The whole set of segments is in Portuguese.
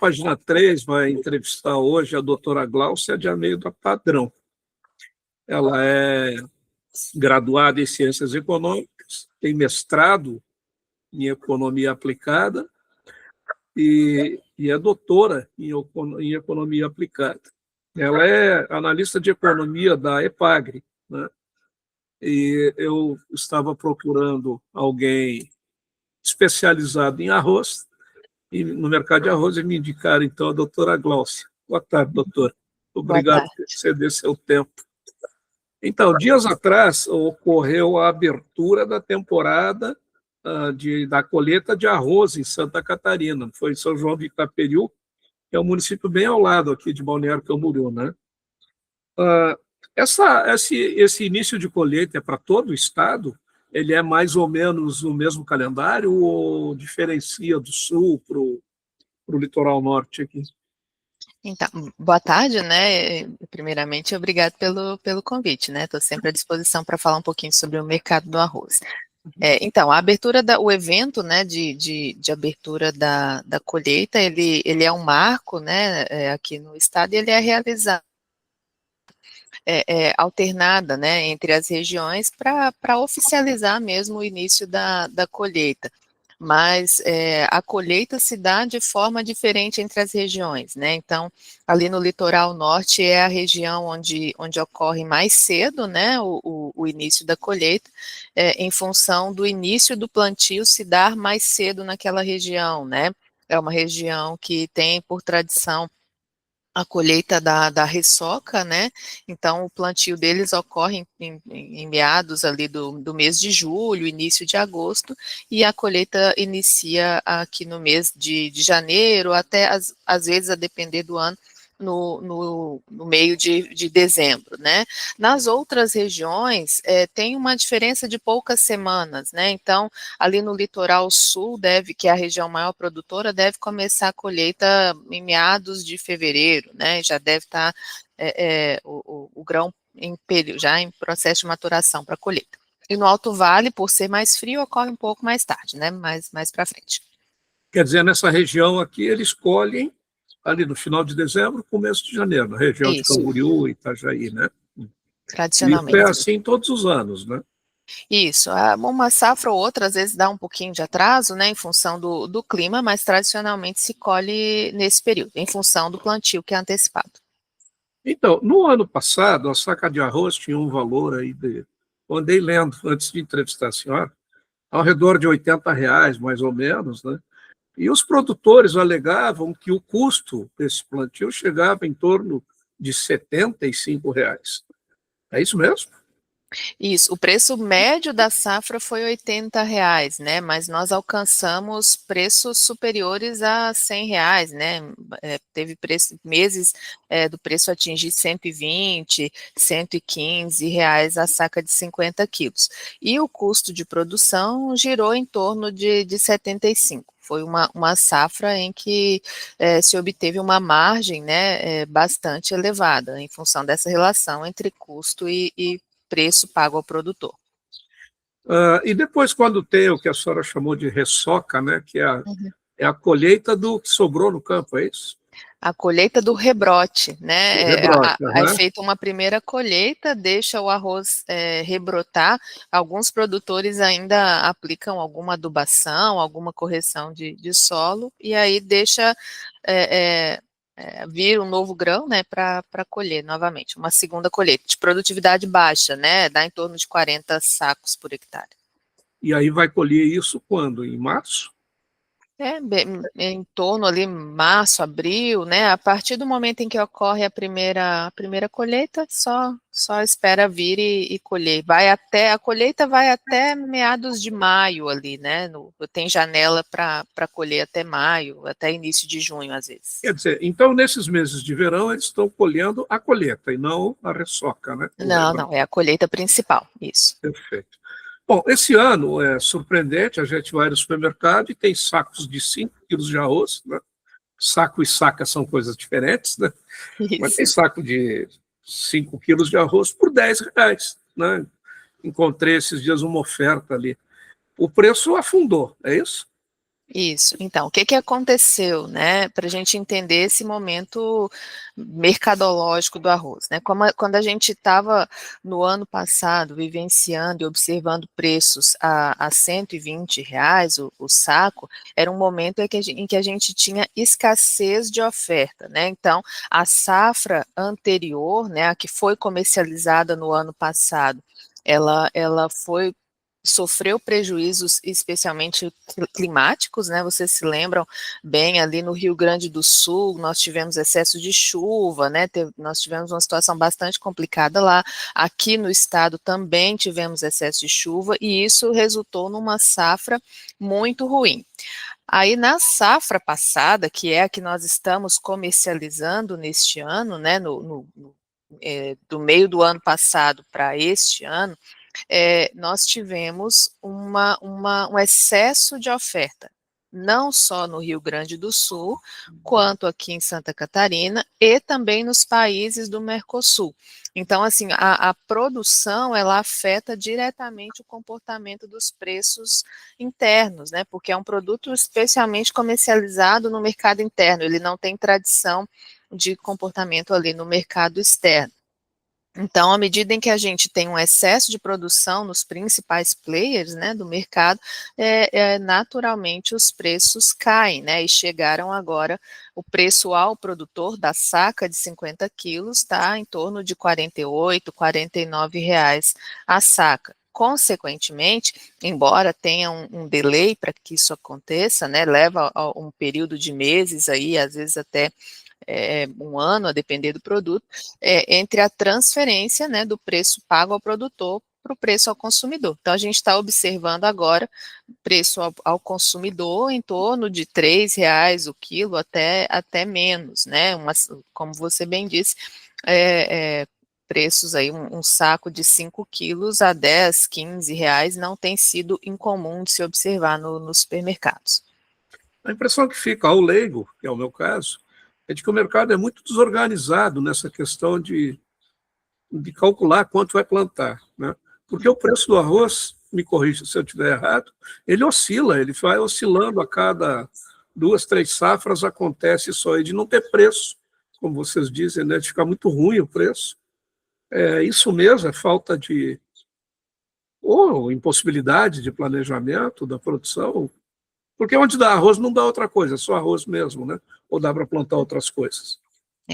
página 3 vai entrevistar hoje a doutora Gláucia de Almeida Padrão. Ela é graduada em Ciências Econômicas, tem mestrado em Economia Aplicada e é doutora em Economia Aplicada. Ela é analista de economia da EPAGRE, né? E eu estava procurando alguém especializado em arroz, e no mercado de arroz, e me indicaram, então, a doutora Gláucia. Boa tarde, doutora. Obrigado por ceder seu tempo. Então, dias atrás, ocorreu a abertura da temporada da colheita de arroz em Santa Catarina. Foi em São João do Itaperiú, que é um município bem ao lado aqui de Balneário Camboriú, né? Esse início de colheita é para todo o estado? Ele é mais ou menos o mesmo calendário ou diferencia do sul para o litoral norte aqui? Então, boa tarde, né? Primeiramente, obrigado pelo convite, né? Estou sempre à disposição para falar um pouquinho sobre o mercado do arroz. Então, a abertura o evento, né, de abertura da colheita, ele é um marco, né, aqui no estado, e ele é realizado alternada, né, entre as regiões para oficializar mesmo o início da colheita. Mas a colheita se dá de forma diferente entre as regiões, né? Então, ali no litoral norte é a região onde ocorre mais cedo, né, o início da colheita, em função do início do plantio se dar mais cedo naquela região, né? É uma região que tem por tradição a colheita da ressaca, né? Então, o plantio deles ocorre em meados ali do mês de julho, início de agosto, e a colheita inicia aqui no mês de janeiro, até às vezes, a depender do ano, no meio de dezembro, né? Nas outras regiões, tem uma diferença de poucas semanas, né? Então, ali no litoral sul, que é a região maior produtora, deve começar a colheita em meados de fevereiro, né? Já deve estar o grão já em processo de maturação para colheita. E no Alto Vale, por ser mais frio, ocorre um pouco mais tarde, né? Mais para frente. Quer dizer, nessa região aqui, eles colhem ali no final de dezembro, começo de janeiro, na região de Camboriú e Itajaí, né? Tradicionalmente. Isso é assim todos os anos, né? Isso, uma safra ou outra às vezes dá um pouquinho de atraso, né, em função do clima, mas tradicionalmente se colhe nesse período, em função do plantio que é antecipado. Então, no ano passado, a saca de arroz tinha um valor aí andei lendo antes de entrevistar a senhora, ao redor de R$ 80, mais ou menos, né? E os produtores alegavam que o custo desse plantio chegava em torno de R$ 75. É isso mesmo? Isso, o preço médio da safra foi R$ 80, né? Mas nós alcançamos preços superiores a R$ 100, né? Teve meses do preço atingir R$ 120, R$ 115 a saca de 50 quilos. E o custo de produção girou em torno de 75. Foi uma safra em que se obteve uma margem, né, bastante elevada, em função dessa relação entre custo e preço pago ao produtor. E depois, quando tem o que a senhora chamou de ressaca, né, que é a colheita do que sobrou no campo, é isso? A colheita do rebrote, né? Rebrote, É feita uma primeira colheita, deixa o arroz rebrotar. Alguns produtores ainda aplicam alguma adubação, alguma correção de solo, e aí deixa vir um novo grão, né, para colher novamente, uma segunda colheita, de produtividade baixa, né? Dá em torno de 40 sacos por hectare. E aí vai colher isso quando? Em março? Em torno ali março, abril, né? A partir do momento em que ocorre a primeira colheita, só espera vir e colher. A colheita vai até meados de maio ali, né? Tem janela para colher até maio, até início de junho, às vezes. Quer dizer, então nesses meses de verão eles estão colhendo a colheita e não a ressaca, né? Não, é a colheita principal, isso. Perfeito. Bom, esse ano é surpreendente, a gente vai no supermercado e tem sacos de 5 quilos de arroz, né? Saco e saca são coisas diferentes, né? Isso. Mas tem saco de 5 quilos de arroz por R$ 10, né? Encontrei esses dias uma oferta ali. O preço afundou, é isso? Isso. Então, o que que aconteceu, né, para a gente entender esse momento mercadológico do arroz, né? Quando a gente estava no ano passado vivenciando e observando preços a R$ 120 o saco, era um momento em que a gente tinha escassez de oferta, né? Então, a safra anterior, né, a que foi comercializada no ano passado, ela sofreu prejuízos especialmente climáticos, né? Vocês se lembram bem, ali no Rio Grande do Sul, nós tivemos excesso de chuva, né? Nós tivemos uma situação bastante complicada lá. Aqui no estado também tivemos excesso de chuva e isso resultou numa safra muito ruim. Aí na safra passada, que é a que nós estamos comercializando neste ano, né? Do meio do ano passado para este ano, nós tivemos um excesso de oferta, não só no Rio Grande do Sul, quanto aqui em Santa Catarina e também nos países do Mercosul. Então, assim, a produção, ela afeta diretamente o comportamento dos preços internos, né, porque é um produto especialmente comercializado no mercado interno, ele não tem tradição de comportamento ali no mercado externo. Então, à medida em que a gente tem um excesso de produção nos principais players, né, do mercado, naturalmente os preços caem, né, e chegaram agora, o preço ao produtor da saca de 50 quilos está em torno de R$ 48, R$ 49 a saca. Consequentemente, embora tenha um delay para que isso aconteça, né, leva a um período de meses aí, às vezes até um ano, a depender do produto, entre a transferência, né, do preço pago ao produtor para o preço ao consumidor. Então, a gente está observando agora preço ao consumidor em torno de R$ 3 o quilo, até menos, né? Como você bem disse, preços aí, um saco de 5 quilos a 10, R$ 15 não tem sido incomum de se observar nos supermercados. A impressão que fica ao leigo, que é o meu caso, é de que o mercado é muito desorganizado nessa questão de calcular quanto vai plantar, né? Porque o preço do arroz, me corrija se eu estiver errado, ele oscila, ele vai oscilando a cada 2, 3 safras, acontece isso aí de não ter preço, como vocês dizem, né, de ficar muito ruim o preço. É isso mesmo, é falta de, ou impossibilidade de planejamento da produção, porque onde dá arroz não dá outra coisa, é só arroz mesmo, né? Ou dá para plantar outras coisas.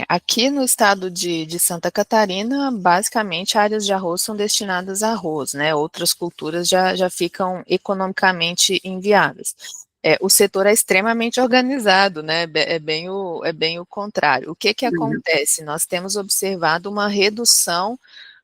Aqui no estado de Santa Catarina, basicamente áreas de arroz são destinadas a arroz, né? Outras culturas já ficam economicamente inviáveis. O setor é extremamente organizado, né? É bem o contrário. O que que acontece? Nós temos observado uma redução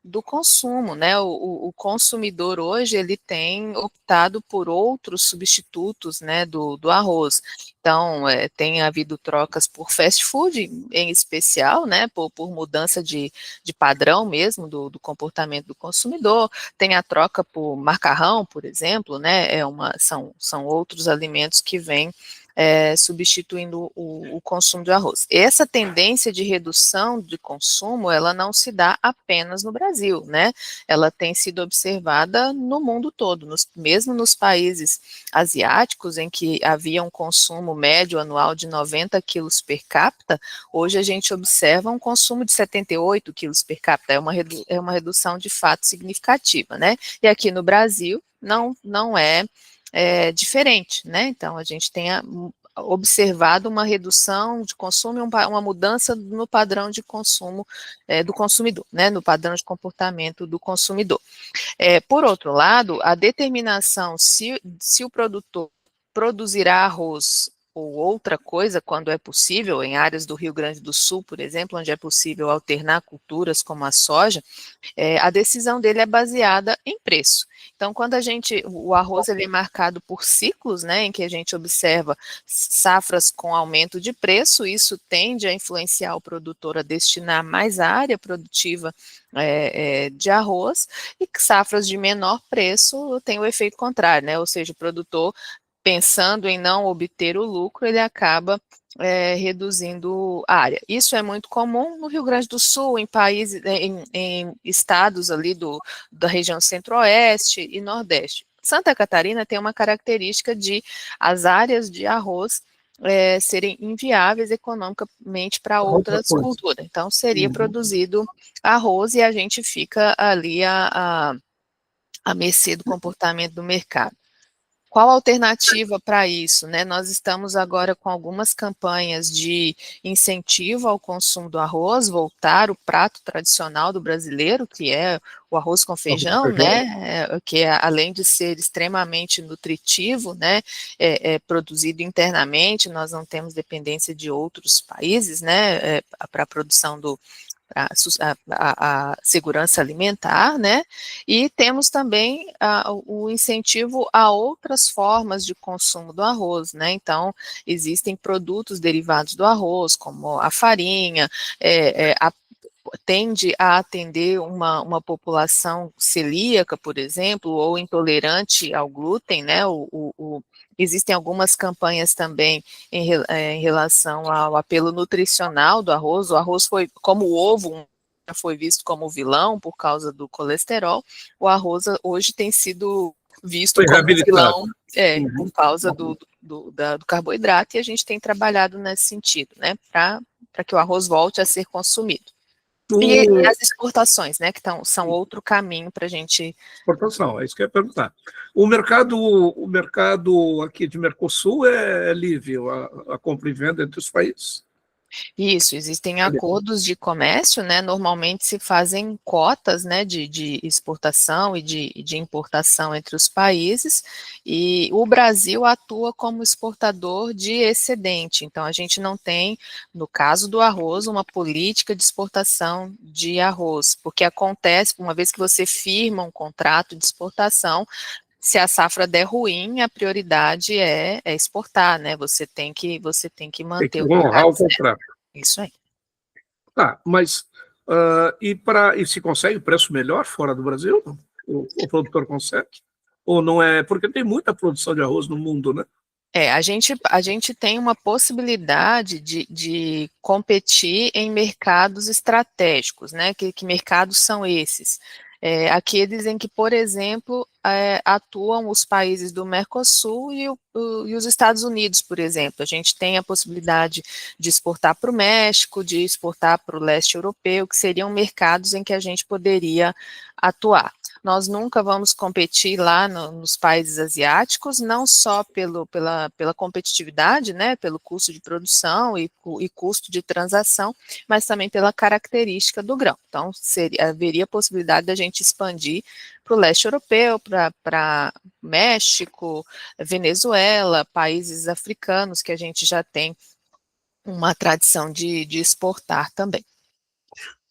do consumo, né? O consumidor hoje ele tem optado por outros substitutos, né, do arroz. Então, tem havido trocas por fast food, em especial, né, por mudança de padrão mesmo do comportamento do consumidor. Tem a troca por macarrão, por exemplo, né, são outros alimentos que vêm substituindo o consumo de arroz. Essa tendência de redução de consumo, ela não se dá apenas no Brasil, né? Ela tem sido observada no mundo todo, mesmo nos países asiáticos, em que havia um consumo médio anual de 90 quilos per capita, hoje a gente observa um consumo de 78 quilos per capita, é uma redução de fato significativa, né? E aqui no Brasil não é diferente, né? Então, a gente tem observado uma redução de consumo e uma mudança no padrão de consumo do consumidor, né? No padrão de comportamento do consumidor. Por outro lado, a determinação se o produtor produzirá arroz ou outra coisa, quando é possível, em áreas do Rio Grande do Sul, por exemplo, onde é possível alternar culturas como a soja, a decisão dele é baseada em preço. Então, quando o arroz ele é marcado por ciclos, né, em que a gente observa safras com aumento de preço, isso tende a influenciar o produtor a destinar mais área produtiva de arroz, e safras de menor preço tem o efeito contrário, né, ou seja, o produtor, pensando em não obter o lucro, ele acaba reduzindo a área. Isso é muito comum no Rio Grande do Sul, em países, em estados ali da região centro-oeste e nordeste. Santa Catarina tem uma característica de as áreas de arroz serem inviáveis economicamente para Outra outras coisa. culturas. Então, seria produzido arroz e a gente fica ali à mercê do comportamento do mercado. Qual a alternativa para isso, né? Nós estamos agora com algumas campanhas de incentivo ao consumo do arroz, voltar o prato tradicional do brasileiro, que é o arroz com feijão, né? Que além de ser extremamente nutritivo, né? É produzido internamente, nós não temos dependência de outros países, né? Para a produção a segurança alimentar, né? E temos também o incentivo a outras formas de consumo do arroz, né? Então, existem produtos derivados do arroz, como a farinha, tende a atender uma população celíaca, por exemplo, ou intolerante ao glúten, né? Existem algumas campanhas também em relação ao apelo nutricional do arroz. O arroz foi, como o ovo, foi visto como vilão por causa do colesterol. O arroz hoje tem sido visto Foi como reabilitado. vilão por causa do carboidrato, e a gente tem trabalhado nesse sentido, né? Para que o arroz volte a ser consumido. E as exportações, né, que são outro caminho para a gente... Exportação, é isso que eu ia perguntar. O mercado aqui de Mercosul é livre, a compra e venda entre os países? Isso, existem acordos de comércio, né, normalmente se fazem cotas, né, de exportação e de importação entre os países, e o Brasil atua como exportador de excedente, então a gente não tem, no caso do arroz, uma política de exportação de arroz, porque acontece, uma vez que você firma um contrato de exportação, se a safra der ruim, a prioridade é exportar, né? Você tem que Tem manter que o honrar contrato o contrato. isso aí. Tá, mas e se consegue preço melhor fora do Brasil? O produtor consegue? Ou não é? Porque tem muita produção de arroz no mundo, né? A gente tem uma possibilidade de competir em mercados estratégicos, né? Que mercados são esses? Aqueles em que, por exemplo, atuam os países do Mercosul e os Estados Unidos, por exemplo. A gente tem a possibilidade de exportar para o México, de exportar para o leste europeu, que seriam mercados em que a gente poderia atuar. Nós nunca vamos competir lá nos países asiáticos, não só pela competitividade, né, pelo custo de produção e custo de transação, mas também pela característica do grão. Então, haveria a possibilidade da gente expandir para o leste europeu, para México, Venezuela, países africanos que a gente já tem uma tradição de exportar também.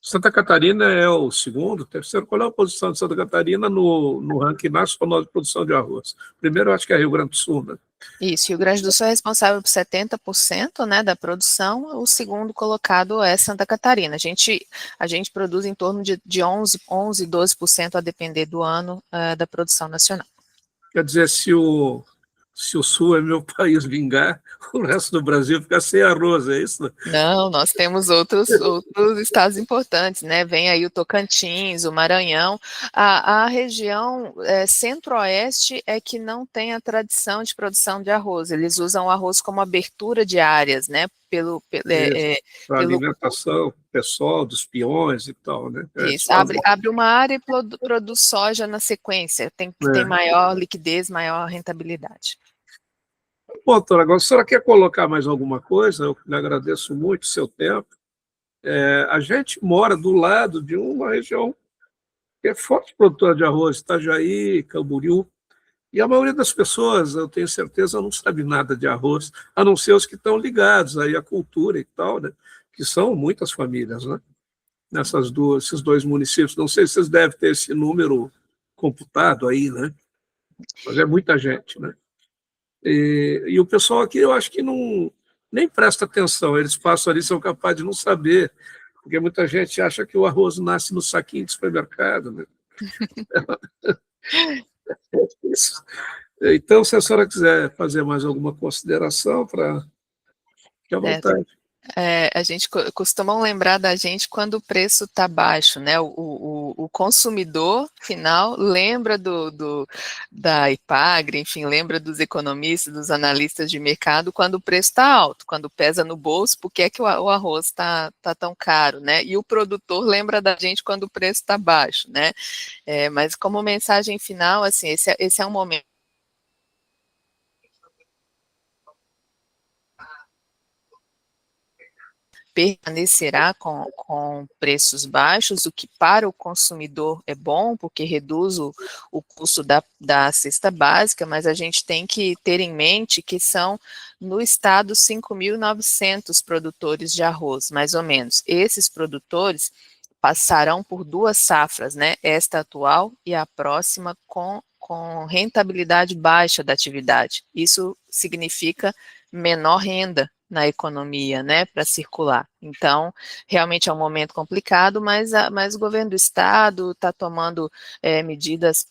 Santa Catarina é o segundo, terceiro. Qual é a posição de Santa Catarina no ranking nacional de produção de arroz? Primeiro, eu acho que é Rio Grande do Sul, né? Isso, Rio Grande do Sul é responsável por 70%, né, da produção, o segundo colocado é Santa Catarina. A gente produz em torno de 11, 12% a depender do ano da produção nacional. Quer dizer, se o Sul é meu país vingar, o resto do Brasil fica sem arroz, é isso? Não, nós temos outros estados importantes, né? Vem aí o Tocantins, o Maranhão. A região centro-oeste é que não tem a tradição de produção de arroz. Eles usam o arroz como abertura de áreas, né? Para alimentação pessoal, dos peões e tal, né? Isso, abre uma área e produz soja na sequência. Tem maior liquidez, maior rentabilidade. Bom, doutora, agora, a senhora quer colocar mais alguma coisa? Eu lhe agradeço muito o seu tempo. A gente mora do lado de uma região que é forte produtora de arroz, Itajaí, Camboriú, e a maioria das pessoas, eu tenho certeza, não sabe nada de arroz, a não ser os que estão ligados aí à cultura e tal, né? Que são muitas famílias, né? Esses dois municípios. Não sei se vocês devem ter esse número computado aí, né? Mas é muita gente, né? E o pessoal aqui, eu acho que nem presta atenção, eles passam ali, são capazes de não saber, porque muita gente acha que o arroz nasce no saquinho de supermercado, né? Isso. Então, se a senhora quiser fazer mais alguma consideração, fique à vontade. A gente costumam lembrar da gente quando o preço está baixo, né? O consumidor final lembra da Ipagre, enfim, lembra dos economistas, dos analistas de mercado quando o preço está alto, quando pesa no bolso, porque é que o arroz está tão caro, né? E o produtor lembra da gente quando o preço está baixo, né? Mas como mensagem final, assim, esse é um momento permanecerá com preços baixos, o que para o consumidor é bom, porque reduz o custo da cesta básica, mas a gente tem que ter em mente que são, no estado, 5.900 produtores de arroz, mais ou menos. Esses produtores passarão por 2 safras, né? Esta atual e a próxima com rentabilidade baixa da atividade. Isso significa menor renda na economia, né, para circular. Então, realmente é um momento complicado, mas o governo do estado está tomando medidas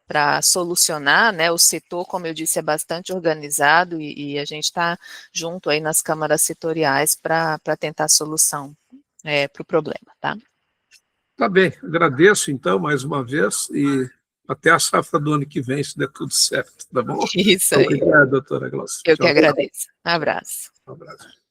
para solucionar, né, o setor, como eu disse, é bastante organizado e a gente está junto aí nas câmaras setoriais para tentar solução para o problema, tá? Tá bem, agradeço então mais uma vez e até a safra do ano que vem, se der tudo certo, tá bom? Isso aí. Obrigado, doutora Glaucia. Eu que Tchau, tchau. agradeço. Um abraço. Um abraço.